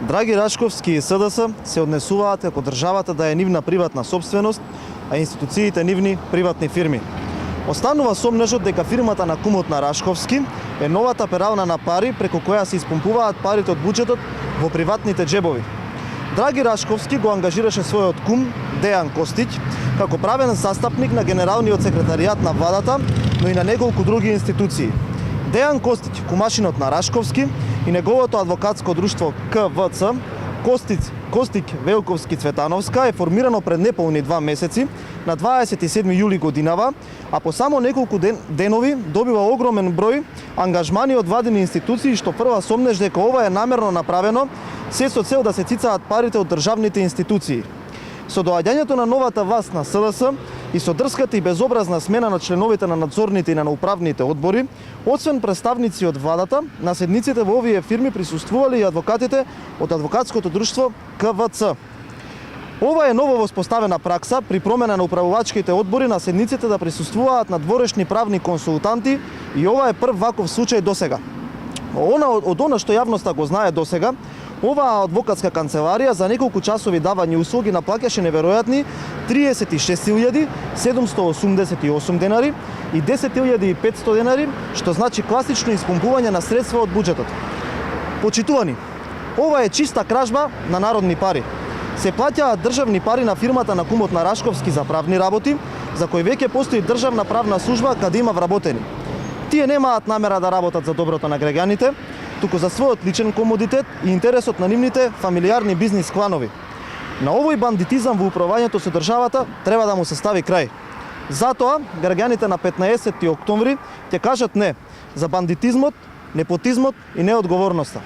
Драги Рашковски и СДС се однесуваат како државата да е нивна приватна собственост, а институциите нивни приватни фирми. Останува сомнежот дека фирмата на кумот на Рашковски е новата перална на пари преку која се испумпуваат парите од буџетот во приватните џебови. Драги Рашковски го ангажираше својот кум Дејан Костиќ како правен застапник на генералниот секретаријат на владата, но и на неколку други институции. Дејан Костиќ, кумашинот на Рашковски, и неговото адвокатско друштво КВЦ, Костиќ Велковски Цветановска, е формирано пред неполни 2 месеци, на 27 јули годинава, а по само неколку денови добива огромен број ангажмани од владини институции, што прва сомнеш дека ова е намерно направено, се со цел да се цицаат парите од државните институции. Со доаѓањето на новата власт на СДС и со дрската и безобразна смена на членовите на надзорните и на управните одбори, освен представници од владата, на седниците во овие фирми присуствувале и адвокатите од адвокатското друштво КВЦ. Ова е ново воспоставена пракса при промена на управувачките одбори на седниците да присуствуваат надворешни правни консултанти, и ова е прв ваков случај досега. Од она што јавноста го знае досега, оваа адвокатска канцеларија за неколку часови давање услуги наплаќаше неверојатни 36.788 денари и 10.500 денари, што значи класично испумпување на средства од буџетот. Почитувани, ова е чиста кражба на народни пари. Се плаќаат државни пари на фирмата на кумот на Рашковски за правни работи, за кои веќе постои државна правна служба каде има вработени. Тие немаат намера да работат за доброто на граѓаните, туку за својот личен комодитет и интересот на нивните фамилиарни бизнис кланови. На овој бандитизам во управувањето со државата треба да му се стави крај. Затоа, граѓаните на 15 октомври ќе кажат не за бандитизмот, непотизмот и неодговорноста.